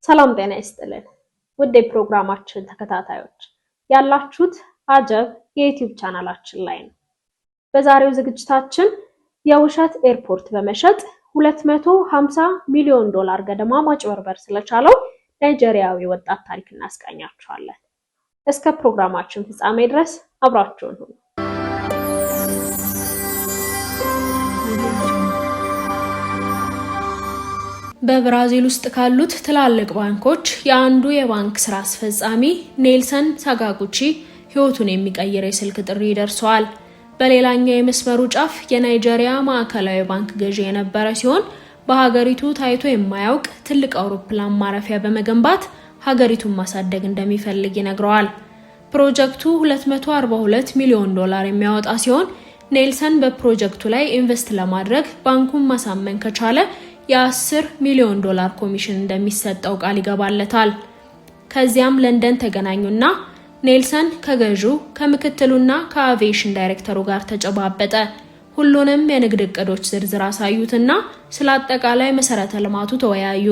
ሰላም ጤና ይስጥልን ውድ የፕሮግራማችን ተከታታዮች ያላችሁት አጀብ የዩቲዩብ ቻናላችን ላይ ነው። በዛሬው ዝግጅታችን የውሸት ኤርፖርት በመሸጥ $250 ሚሊዮን ገደማ ማጭበርበር ስለቻለው ናይጄሪያዊ ወጣት ታሪክ እናስቃኛችኋለን። እስከ ፕሮግራማችን ፍጻሜ ድረስ አብራችሁን ሁኑ። በብራዚል ውስጥ ካሉት ትላልቅ ባንኮች የአንዱ የባንክ ስራ አስፈጻሚ ኔልሰን ሳጋጉቺ ህይወቱን የሚቀይር የስልክ ጥሪ ደርሷል። በሌላኛው የመስመሩ ጫፍ የናይጄሪያ ማዕከላዊ ባንክ ገዢ የነበረ ሲሆን በሀገሪቱ ታይቶ የማያውቅ ትልቅ አውሮፕላን ማረፊያ በመገንባት ሀገሪቱን ማሳደግ እንደሚፈልግ ይነግረዋል። ፕሮጀክቱ $242 ሚሊዮን የሚያወጣ ሲሆን ኔልሰን በፕሮጀክቱ ላይ ኢንቨስት ለማድረግ ባንኩን ማሳመን ከቻለ የ$10 ሚሊዮን ኮሚሽን እንደሚሰጠው ቃል ይገባለታል። ከዚያም ለንደን ተገናኙና ኔልሰን ከገዢው ከምክትሉና ከአቪዬሽን ዳይሬክተሩ ጋር ተጨባበጠ። ሁሉንም የንግድ እቅዶች ዝርዝር አሳዩትና ስለ አጠቃላይ መሰረተ ልማቱ ተወያዩ።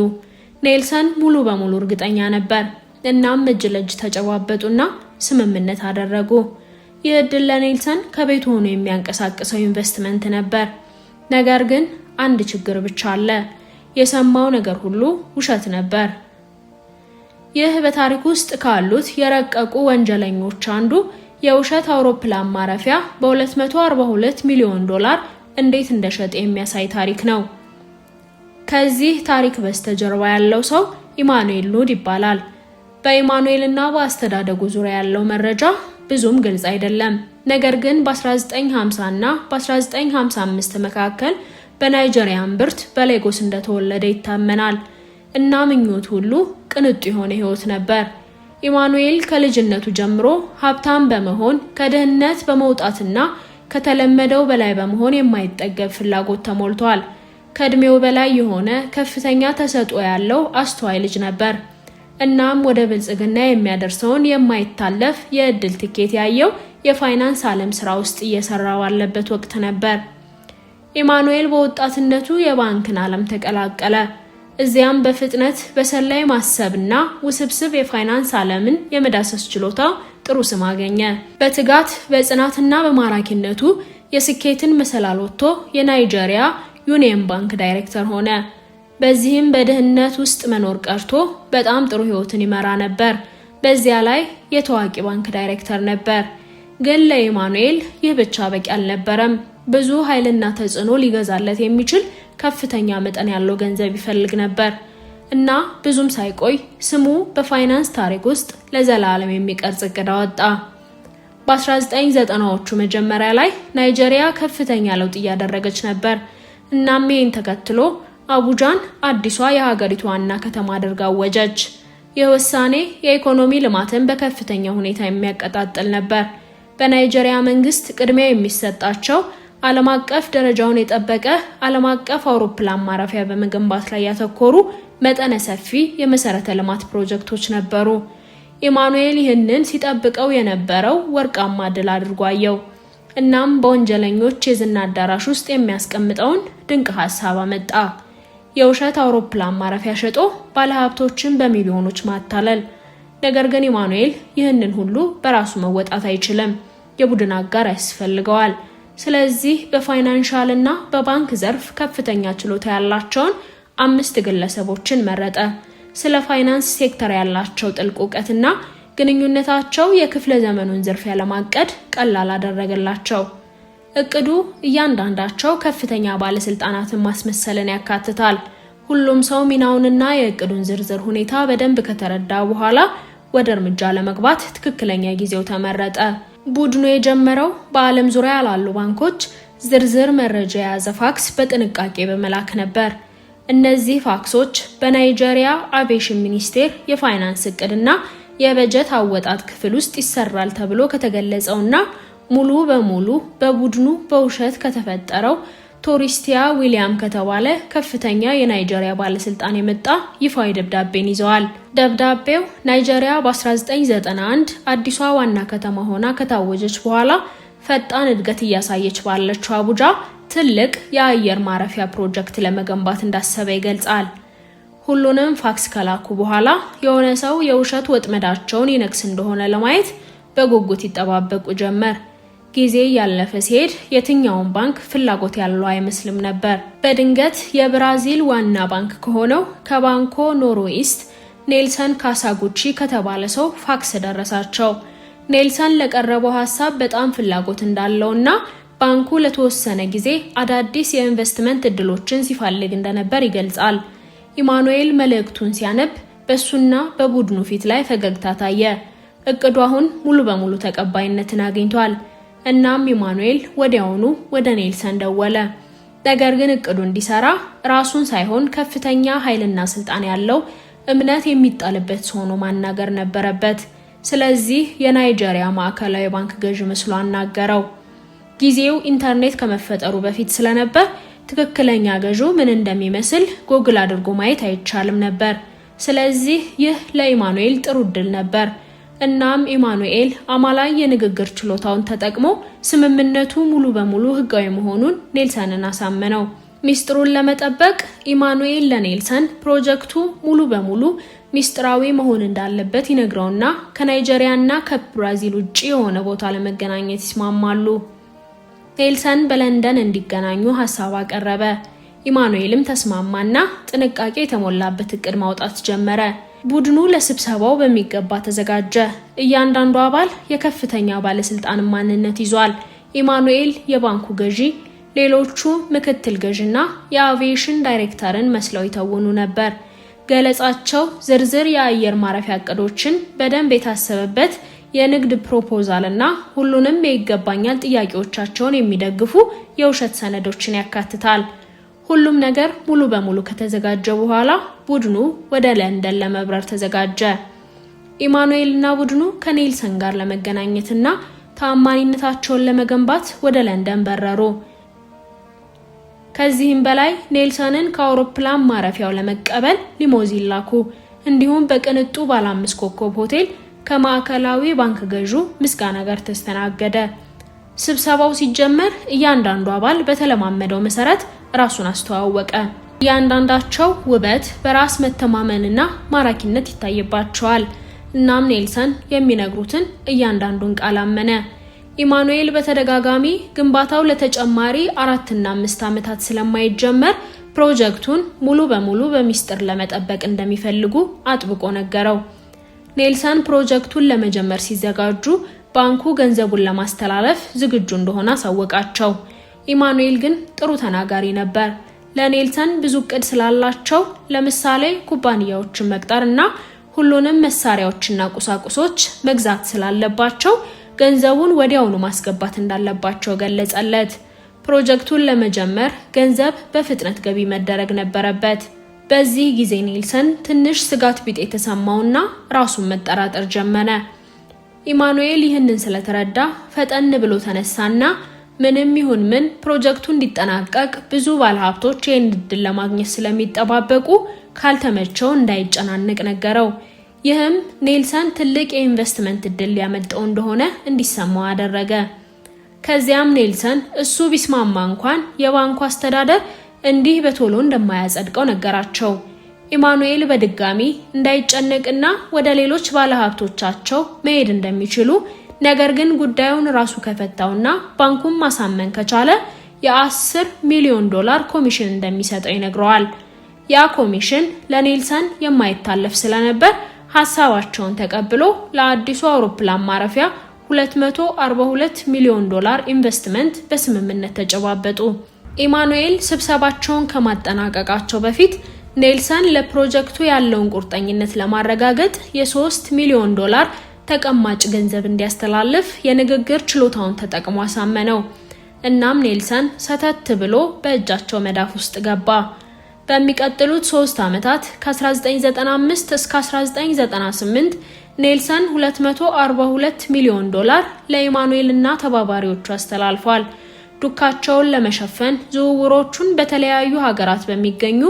ኔልሰን ሙሉ በሙሉ እርግጠኛ ነበር። እናም እጅ ለእጅ ተጨባበጡና ስምምነት አደረጉ። ይህ እድል ለኔልሰን ከቤቱ ሆኖ የሚያንቀሳቅሰው ኢንቨስትመንት ነበር። ነገር ግን አንድ ችግር ብቻ አለ። የሰማው ነገር ሁሉ ውሸት ነበር። ይህ በታሪክ ውስጥ ካሉት የረቀቁ ወንጀለኞች አንዱ የውሸት አውሮፕላን ማረፊያ $242 ሚሊዮን እንዴት እንደሸጠ የሚያሳይ ታሪክ ነው። ከዚህ ታሪክ በስተጀርባ ያለው ሰው ኢማኑኤል ኑድ ይባላል። በኢማኑኤልና በአስተዳደጉ ዙሪያ ያለው መረጃ ብዙም ግልጽ አይደለም። ነገር ግን በ1950 እና በ1955 መካከል በናይጄሪያ እምብርት በሌጎስ እንደተወለደ ይታመናል እና ምኞቱ ሁሉ ቅንጡ የሆነ ህይወት ነበር። ኢማኑኤል ከልጅነቱ ጀምሮ ሀብታም በመሆን ከድህነት በመውጣትና ከተለመደው በላይ በመሆን የማይጠገብ ፍላጎት ተሞልቷል። ከእድሜው በላይ የሆነ ከፍተኛ ተሰጥኦ ያለው አስተዋይ ልጅ ነበር። እናም ወደ ብልጽግና የሚያደርሰውን የማይታለፍ የእድል ትኬት ያየው የፋይናንስ ዓለም ስራ ውስጥ እየሰራ ባለበት ወቅት ነበር። ኢማኑኤል በወጣትነቱ የባንክን ዓለም ተቀላቀለ። እዚያም በፍጥነት በሰላይ ማሰብና ውስብስብ የፋይናንስ ዓለምን የመዳሰስ ችሎታ ጥሩ ስም አገኘ። በትጋት በጽናትና በማራኪነቱ የስኬትን መሰላል ወጥቶ የናይጄሪያ ዩኒየን ባንክ ዳይሬክተር ሆነ። በዚህም በድህነት ውስጥ መኖር ቀርቶ በጣም ጥሩ ህይወትን ይመራ ነበር። በዚያ ላይ የታዋቂ ባንክ ዳይሬክተር ነበር። ግን ለኢማኑኤል ይህ ብቻ በቂ አልነበረም። ብዙ ኃይልና ተጽዕኖ ሊገዛለት የሚችል ከፍተኛ መጠን ያለው ገንዘብ ይፈልግ ነበር እና ብዙም ሳይቆይ ስሙ በፋይናንስ ታሪክ ውስጥ ለዘላለም የሚቀርጽ እቅድ አወጣ። በ1990ዎቹ መጀመሪያ ላይ ናይጄሪያ ከፍተኛ ለውጥ እያደረገች ነበር። እናም ይህን ተከትሎ አቡጃን አዲሷ የሀገሪቱ ዋና ከተማ አድርጋ አወጀች። ይህ ውሳኔ የኢኮኖሚ ልማትን በከፍተኛ ሁኔታ የሚያቀጣጥል ነበር። በናይጄሪያ መንግስት ቅድሚያ የሚሰጣቸው ዓለም አቀፍ ደረጃውን የጠበቀ ዓለም አቀፍ አውሮፕላን ማረፊያ በመገንባት ላይ ያተኮሩ መጠነ ሰፊ የመሰረተ ልማት ፕሮጀክቶች ነበሩ። ኢማኑኤል ይህንን ሲጠብቀው የነበረው ወርቃማ ድል አድርጎ አየው። እናም በወንጀለኞች የዝና አዳራሽ ውስጥ የሚያስቀምጠውን ድንቅ ሐሳብ አመጣ። የውሸት አውሮፕላን ማረፊያ ሸጦ ባለሀብቶችን በሚሊዮኖች ማታለል። ነገር ግን ኢማኑኤል ይህንን ሁሉ በራሱ መወጣት አይችልም። የቡድን አጋር ያስፈልገዋል። ስለዚህ በፋይናንሻል እና በባንክ ዘርፍ ከፍተኛ ችሎታ ያላቸውን 5 ግለሰቦችን መረጠ። ስለ ፋይናንስ ሴክተር ያላቸው ጥልቅ እውቀትና ግንኙነታቸው የክፍለ ዘመኑን ዝርፊያ ለማቀድ ቀላል አደረገላቸው። እቅዱ እያንዳንዳቸው ከፍተኛ ባለስልጣናትን ማስመሰልን ያካትታል። ሁሉም ሰው ሚናውንና የእቅዱን ዝርዝር ሁኔታ በደንብ ከተረዳ በኋላ ወደ እርምጃ ለመግባት ትክክለኛ ጊዜው ተመረጠ። ቡድኑ የጀመረው በዓለም ዙሪያ ላሉ ባንኮች ዝርዝር መረጃ የያዘ ፋክስ በጥንቃቄ በመላክ ነበር። እነዚህ ፋክሶች በናይጄሪያ አቪዬሽን ሚኒስቴር የፋይናንስ እቅድና የበጀት አወጣጥ ክፍል ውስጥ ይሰራል ተብሎ ከተገለጸውና ሙሉ በሙሉ በቡድኑ በውሸት ከተፈጠረው ቶሪስቲያ ዊሊያም ከተባለ ከፍተኛ የናይጄሪያ ባለስልጣን የመጣ ይፋዊ ደብዳቤን ይዘዋል። ደብዳቤው ናይጄሪያ በ1991 አዲሷ ዋና ከተማ ሆና ከታወጀች በኋላ ፈጣን እድገት እያሳየች ባለችው አቡጃ ትልቅ የአየር ማረፊያ ፕሮጀክት ለመገንባት እንዳሰበ ይገልጻል። ሁሉንም ፋክስ ከላኩ በኋላ የሆነ ሰው የውሸት ወጥመዳቸውን ይነክስ እንደሆነ ለማየት በጉጉት ይጠባበቁ ጀመር። ጊዜ ያለፈ ሲሄድ የትኛውን ባንክ ፍላጎት ያለው አይመስልም ነበር። በድንገት የብራዚል ዋና ባንክ ከሆነው ከባንኮ ኖሮኢስት ኔልሰን ካሳጉቺ ከተባለ ሰው ፋክስ ደረሳቸው። ኔልሰን ለቀረበው ሐሳብ በጣም ፍላጎት እንዳለውና ባንኩ ለተወሰነ ጊዜ አዳዲስ የኢንቨስትመንት እድሎችን ሲፈልግ እንደነበር ይገልጻል። ኢማኑኤል መልእክቱን ሲያነብ በሱና በቡድኑ ፊት ላይ ፈገግታ ታየ። እቅዱ አሁን ሙሉ በሙሉ ተቀባይነትን አግኝቷል። እናም ኢማኑኤል ወዲያውኑ ወደ ኔልሰን ደወለ። ነገር ግን እቅዱ እንዲሰራ ራሱን ሳይሆን ከፍተኛ ኃይልና ስልጣን ያለው እምነት የሚጣልበት ሰው ሆኖ ማናገር ነበረበት። ስለዚህ የናይጄሪያ ማዕከላዊ ባንክ ገዢ መስሎ አናገረው። ጊዜው ኢንተርኔት ከመፈጠሩ በፊት ስለነበር ትክክለኛ ገዢው ምን እንደሚመስል ጎግል አድርጎ ማየት አይቻልም ነበር። ስለዚህ ይህ ለኢማኑኤል ጥሩ እድል ነበር። እናም ኢማኑኤል አማላይ የንግግር ችሎታውን ተጠቅሞ ስምምነቱ ሙሉ በሙሉ ህጋዊ መሆኑን ኔልሰንን አሳመነው። ሚስጥሩን ለመጠበቅ ኢማኑኤል ለኔልሰን ፕሮጀክቱ ሙሉ በሙሉ ሚስጥራዊ መሆን እንዳለበት ይነግረውና ከናይጄሪያና ከብራዚል ውጪ የሆነ ቦታ ለመገናኘት ይስማማሉ። ኔልሰን በለንደን እንዲገናኙ ሐሳብ አቀረበ። ኢማኑኤልም ተስማማና ጥንቃቄ የተሞላበት እቅድ ማውጣት ጀመረ። ቡድኑ ለስብሰባው በሚገባ ተዘጋጀ። እያንዳንዱ አባል የከፍተኛ ባለስልጣን ማንነት ይዟል። ኢማኑኤል የባንኩ ገዢ፣ ሌሎቹ ምክትል ገዢና የአቪዬሽን ዳይሬክተርን መስለው ይተውኑ ነበር። ገለጻቸው ዝርዝር የአየር ማረፊያ እቅዶችን፣ በደንብ የታሰበበት የንግድ ፕሮፖዛል እና ሁሉንም የይገባኛል ጥያቄዎቻቸውን የሚደግፉ የውሸት ሰነዶችን ያካትታል። ሁሉም ነገር ሙሉ በሙሉ ከተዘጋጀ በኋላ ቡድኑ ወደ ለንደን ለመብረር ተዘጋጀ። ኢማኑኤልና ቡድኑ ከኔልሰን ጋር ለመገናኘትና ተአማኒነታቸውን ለመገንባት ወደ ለንደን በረሩ። ከዚህም በላይ ኔልሰንን ከአውሮፕላን ማረፊያው ለመቀበል ሊሞዚን ላኩ። እንዲሁም በቅንጡ ባለ 5 ኮከብ ሆቴል ከማዕከላዊ ባንክ ገዢው ምስጋና ጋር ተስተናገደ። ስብሰባው ሲጀመር እያንዳንዱ አባል በተለማመደው መሰረት ራሱን አስተዋወቀ። እያንዳንዳቸው ውበት፣ በራስ መተማመንና ማራኪነት ይታይባቸዋል። እናም ኔልሰን የሚነግሩትን እያንዳንዱን ቃል አመነ። ኢማኑኤል በተደጋጋሚ ግንባታው ለተጨማሪ 4 እና 5 ዓመታት ስለማይጀመር ፕሮጀክቱን ሙሉ በሙሉ በሚስጥር ለመጠበቅ እንደሚፈልጉ አጥብቆ ነገረው። ኔልሰን ፕሮጀክቱን ለመጀመር ሲዘጋጁ ባንኩ ገንዘቡን ለማስተላለፍ ዝግጁ እንደሆነ አሳወቃቸው። ኢማኑኤል ግን ጥሩ ተናጋሪ ነበር። ለኔልሰን ብዙ እቅድ ስላላቸው ለምሳሌ ኩባንያዎችን መቅጠርና ሁሉንም መሳሪያዎችና ቁሳቁሶች መግዛት ስላለባቸው ገንዘቡን ወዲያውኑ ማስገባት እንዳለባቸው ገለጸለት። ፕሮጀክቱን ለመጀመር ገንዘብ በፍጥነት ገቢ መደረግ ነበረበት። በዚህ ጊዜ ኔልሰን ትንሽ ስጋት ቢጤ የተሰማውና ራሱን መጠራጠር ጀመረ። ኢማኑኤል ይህንን ስለተረዳ ፈጠን ብሎ ተነሳና ምንም ይሁን ምን ፕሮጀክቱ እንዲጠናቀቅ ብዙ ባለሀብቶች ይህን እድል ለማግኘት ስለሚጠባበቁ ካልተመቸው እንዳይጨናነቅ ነገረው። ይህም ኔልሰን ትልቅ የኢንቨስትመንት እድል ሊያመጣው እንደሆነ እንዲሰማው አደረገ። ከዚያም ኔልሰን እሱ ቢስማማ እንኳን የባንኩ አስተዳደር እንዲህ በቶሎ እንደማያጸድቀው ነገራቸው። ኢማኑኤል በድጋሚ እንዳይጨነቅና ወደ ሌሎች ባለሀብቶቻቸው መሄድ እንደሚችሉ፣ ነገር ግን ጉዳዩን ራሱ ከፈታውና ባንኩን ማሳመን ከቻለ የ$10 ሚሊዮን ኮሚሽን እንደሚሰጠው ይነግረዋል። ያ ኮሚሽን ለኔልሰን የማይታለፍ ስለነበር ሐሳባቸውን ተቀብሎ ለአዲሱ አውሮፕላን ማረፊያ $242 ሚሊዮን ኢንቨስትመንት በስምምነት ተጨባበጡ። ኢማኑኤል ስብሰባቸውን ከማጠናቀቃቸው በፊት ኔልሰን ለፕሮጀክቱ ያለውን ቁርጠኝነት ለማረጋገጥ የ$3 ሚሊዮን ተቀማጭ ገንዘብ እንዲያስተላልፍ የንግግር ችሎታውን ተጠቅሞ አሳመነው። እናም ኔልሰን ሰተት ብሎ በእጃቸው መዳፍ ውስጥ ገባ። በሚቀጥሉት 3 ዓመታት ከ1995 እስከ 1998 ኔልሰን $242 ሚሊዮን ለኢማኑኤል እና ተባባሪዎቹ አስተላልፏል። ዱካቸውን ለመሸፈን ዝውውሮቹን በተለያዩ ሀገራት በሚገኙ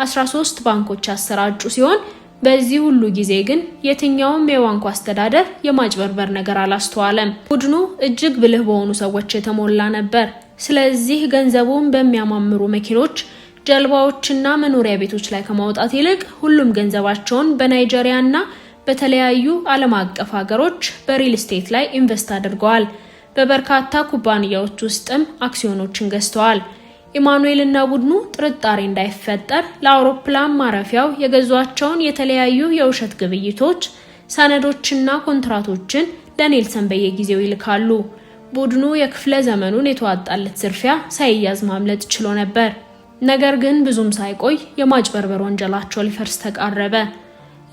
13 ባንኮች ያሰራጩ ሲሆን በዚህ ሁሉ ጊዜ ግን የትኛውም የባንኩ አስተዳደር የማጭበርበር ነገር አላስተዋለም። ቡድኑ እጅግ ብልህ በሆኑ ሰዎች የተሞላ ነበር። ስለዚህ ገንዘቡን በሚያማምሩ መኪኖች፣ ጀልባዎችና መኖሪያ ቤቶች ላይ ከማውጣት ይልቅ ሁሉም ገንዘባቸውን በናይጄሪያና በተለያዩ ዓለም አቀፍ ሀገሮች በሪል ስቴት ላይ ኢንቨስት አድርገዋል። በበርካታ ኩባንያዎች ውስጥም አክሲዮኖችን ገዝተዋል። ኢማኑኤል እና ቡድኑ ጥርጣሬ እንዳይፈጠር ለአውሮፕላን ማረፊያው የገዟቸውን የተለያዩ የውሸት ግብይቶች፣ ሰነዶችና ኮንትራቶችን ለኔልሰን በየጊዜው ይልካሉ። ቡድኑ የክፍለ ዘመኑን የተዋጣለት ዝርፊያ ሳይያዝ ማምለጥ ችሎ ነበር። ነገር ግን ብዙም ሳይቆይ የማጭበርበር ወንጀላቸው ሊፈርስ ተቃረበ።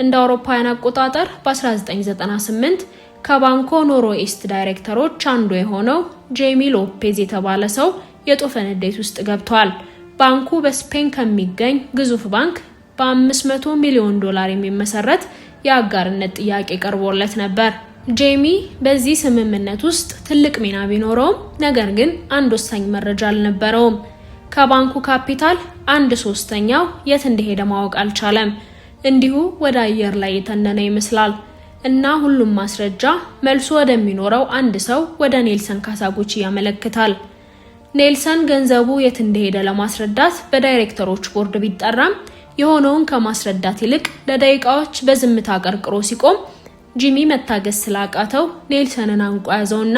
እንደ አውሮፓውያን አቆጣጠር በ1998 ከባንኮ ኖሮ ኢስት ዳይሬክተሮች አንዱ የሆነው ጄሚ ሎፔዝ የተባለ ሰው የጦፈ ንዴት ውስጥ ገብቷል። ባንኩ በስፔን ከሚገኝ ግዙፍ ባንክ በ$500 ሚሊዮን የሚመሰረት የአጋርነት ጥያቄ ቀርቦለት ነበር። ጄሚ በዚህ ስምምነት ውስጥ ትልቅ ሚና ቢኖረውም ነገር ግን አንድ ወሳኝ መረጃ አልነበረውም። ከባንኩ ካፒታል 1/3 የት እንደሄደ ማወቅ አልቻለም። እንዲሁ ወደ አየር ላይ የተነነ ይመስላል እና ሁሉም ማስረጃ መልሶ ወደሚኖረው አንድ ሰው ወደ ኔልሰን ካሳጉቺ ያመለክታል። ኔልሰን ገንዘቡ የት እንደሄደ ለማስረዳት በዳይሬክተሮች ቦርድ ቢጠራም የሆነውን ከማስረዳት ይልቅ ለደቂቃዎች በዝምታ ቀርቅሮ ሲቆም ጂሚ መታገስ ስላቃተው ኔልሰንን አንቆ ያዘውና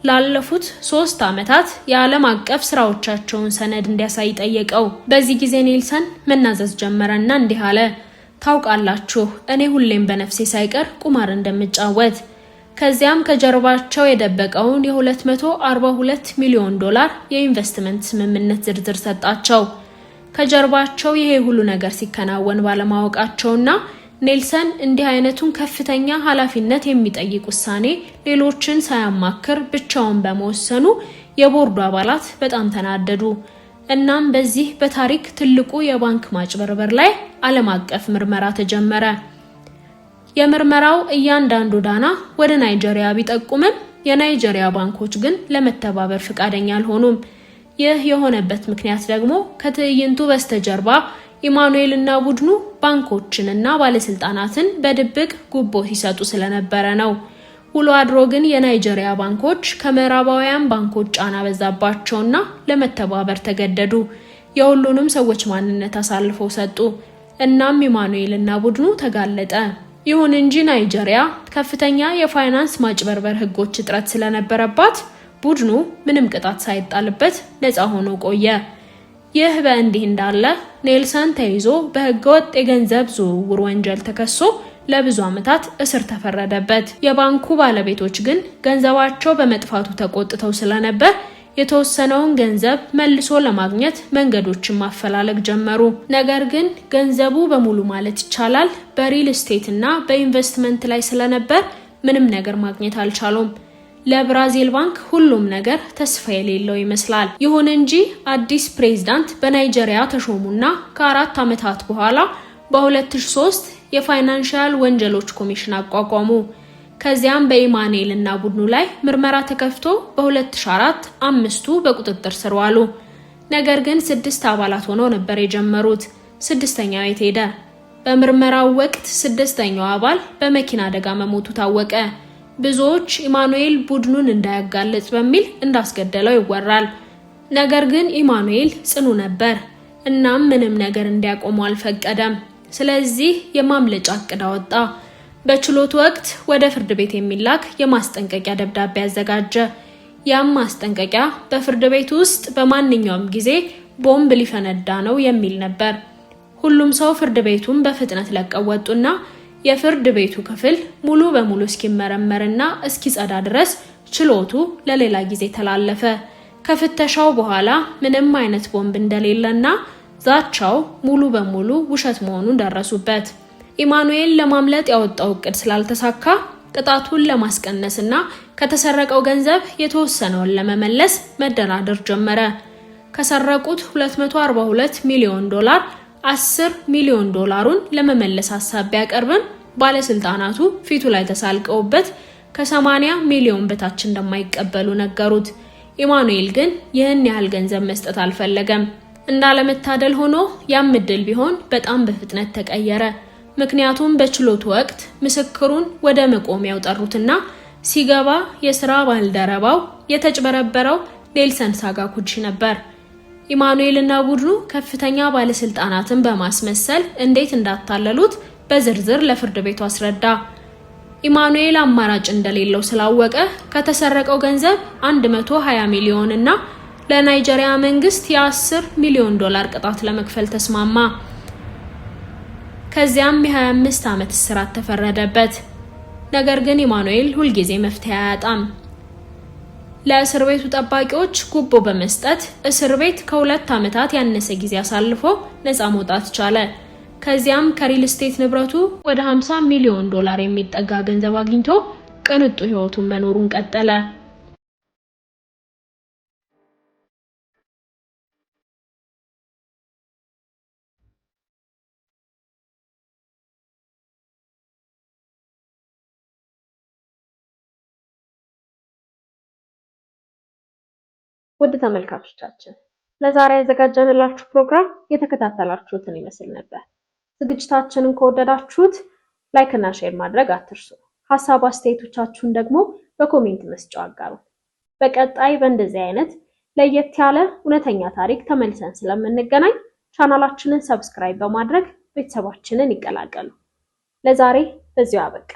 ላለፉት 3 ዓመታት የዓለም አቀፍ ስራዎቻቸውን ሰነድ እንዲያሳይ ጠየቀው። በዚህ ጊዜ ኔልሰን መናዘዝ ጀመረና እንዲህ አለ: ታውቃላችሁ፣ እኔ ሁሌም በነፍሴ ሳይቀር ቁማር እንደምጫወት። ከዚያም ከጀርባቸው የደበቀውን የ$242 ሚሊዮን የኢንቨስትመንት ስምምነት ዝርዝር ሰጣቸው። ከጀርባቸው ይሄ ሁሉ ነገር ሲከናወን ባለማወቃቸውና ኔልሰን እንዲህ አይነቱን ከፍተኛ ኃላፊነት የሚጠይቅ ውሳኔ ሌሎችን ሳያማክር ብቻውን በመወሰኑ የቦርዱ አባላት በጣም ተናደዱ። እናም በዚህ በታሪክ ትልቁ የባንክ ማጭበርበር ላይ ዓለም አቀፍ ምርመራ ተጀመረ። የምርመራው እያንዳንዱ ዳና ወደ ናይጄሪያ ቢጠቁምም የናይጄሪያ ባንኮች ግን ለመተባበር ፈቃደኛ አልሆኑም። ይህ የሆነበት ምክንያት ደግሞ ከትዕይንቱ በስተጀርባ ኢማኑኤል እና ቡድኑ ባንኮችንና ባለስልጣናትን በድብቅ ጉቦ ሲሰጡ ስለነበረ ነው። ውሎ አድሮ ግን የናይጄሪያ ባንኮች ከምዕራባውያን ባንኮች ጫና በዛባቸውና ለመተባበር ተገደዱ። የሁሉንም ሰዎች ማንነት አሳልፈው ሰጡ። እናም ኢማኑኤል እና ቡድኑ ተጋለጠ። ይሁን እንጂ ናይጄሪያ ከፍተኛ የፋይናንስ ማጭበርበር ህጎች እጥረት ስለነበረባት ቡድኑ ምንም ቅጣት ሳይጣልበት ነፃ ሆኖ ቆየ። ይህ በእንዲህ እንዳለ ኔልሰን ተይዞ በህገወጥ የገንዘብ ዝውውር ወንጀል ተከሶ ለብዙ ዓመታት እስር ተፈረደበት። የባንኩ ባለቤቶች ግን ገንዘባቸው በመጥፋቱ ተቆጥተው ስለነበር የተወሰነውን ገንዘብ መልሶ ለማግኘት መንገዶችን ማፈላለግ ጀመሩ። ነገር ግን ገንዘቡ በሙሉ ማለት ይቻላል በሪል ስቴት እና በኢንቨስትመንት ላይ ስለነበር ምንም ነገር ማግኘት አልቻሉም። ለብራዚል ባንክ ሁሉም ነገር ተስፋ የሌለው ይመስላል። ይሁን እንጂ አዲስ ፕሬዝዳንት በናይጄሪያ ተሾሙና ከ4 ዓመታት በኋላ በ2003 የፋይናንሻል ወንጀሎች ኮሚሽን አቋቋሙ። ከዚያም በኢማኑኤል እና ቡድኑ ላይ ምርመራ ተከፍቶ በ2004 5ቱ በቁጥጥር ስር ዋሉ። ነገር ግን 6 አባላት ሆነው ነበር የጀመሩት። 6ኛው የት ሄደ? በምርመራው ወቅት 6ኛው አባል በመኪና አደጋ መሞቱ ታወቀ። ብዙዎች ኢማኑኤል ቡድኑን እንዳያጋልጥ በሚል እንዳስገደለው ይወራል። ነገር ግን ኢማኑኤል ጽኑ ነበር። እናም ምንም ነገር እንዲያቆሙ አልፈቀደም። ስለዚህ የማምለጫ ዕቅድ አወጣ። በችሎት ወቅት ወደ ፍርድ ቤት የሚላክ የማስጠንቀቂያ ደብዳቤ አዘጋጀ። ያም ማስጠንቀቂያ በፍርድ ቤት ውስጥ በማንኛውም ጊዜ ቦምብ ሊፈነዳ ነው የሚል ነበር። ሁሉም ሰው ፍርድ ቤቱን በፍጥነት ለቀው ወጡና የፍርድ ቤቱ ክፍል ሙሉ በሙሉ እስኪመረመርና እስኪጸዳ ድረስ ችሎቱ ለሌላ ጊዜ ተላለፈ። ከፍተሻው በኋላ ምንም አይነት ቦምብ እንደሌለና ዛቻው ሙሉ በሙሉ ውሸት መሆኑን ደረሱበት። ኢማኑኤል ለማምለጥ ያወጣው ዕቅድ ስላልተሳካ ቅጣቱን ለማስቀነስና ከተሰረቀው ገንዘብ የተወሰነውን ለመመለስ መደራደር ጀመረ። ከሰረቁት $242 ሚሊዮን $10 ሚሊዮን ለመመለስ ሐሳብ ቢያቀርብም ባለስልጣናቱ ፊቱ ላይ ተሳልቀውበት ከ80 ሚሊዮን በታች እንደማይቀበሉ ነገሩት። ኢማኑኤል ግን ይህን ያህል ገንዘብ መስጠት አልፈለገም። እንዳለመታደል ሆኖ ያም ዕድል ቢሆን በጣም በፍጥነት ተቀየረ። ምክንያቱም በችሎቱ ወቅት ምስክሩን ወደ መቆሚያው ጠሩትና ሲገባ የሥራ ባልደረባው የተጭበረበረው ኔልሰን ሳጋኩቺ ነበር። ኢማኑኤልና ቡድኑ ከፍተኛ ባለስልጣናትን በማስመሰል እንዴት እንዳታለሉት በዝርዝር ለፍርድ ቤቱ አስረዳ። ኢማኑኤል አማራጭ እንደሌለው ስላወቀ ከተሰረቀው ገንዘብ 120 ሚሊዮን እና ለናይጄሪያ መንግስት የ10 ሚሊዮን ዶላር ቅጣት ለመክፈል ተስማማ። ከዚያም የ25 ዓመት እስራት ተፈረደበት። ነገር ግን ኢማኑኤል ሁልጊዜ መፍትሄ አያጣም። ለእስር ቤቱ ጠባቂዎች ጉቦ በመስጠት እስር ቤት ከ2 ዓመታት ያነሰ ጊዜ አሳልፎ ነፃ መውጣት ቻለ። ከዚያም ከሪል ስቴት ንብረቱ ወደ 50 ሚሊዮን ዶላር የሚጠጋ ገንዘብ አግኝቶ ቅንጡ ህይወቱን መኖሩን ቀጠለ። ውድ ተመልካቾቻችን ለዛሬ ያዘጋጀንላችሁ ፕሮግራም የተከታተላችሁትን ይመስል ነበር። ዝግጅታችንን ከወደዳችሁት ላይክ እና ሼር ማድረግ አትርሱ። ሐሳብ አስተያየቶቻችሁን ደግሞ በኮሜንት መስጫው አጋሩ። በቀጣይ በእንደዚህ አይነት ለየት ያለ እውነተኛ ታሪክ ተመልሰን ስለምንገናኝ ቻናላችንን ሰብስክራይብ በማድረግ ቤተሰባችንን ይቀላቀሉ። ለዛሬ በዚሁ አበቃ።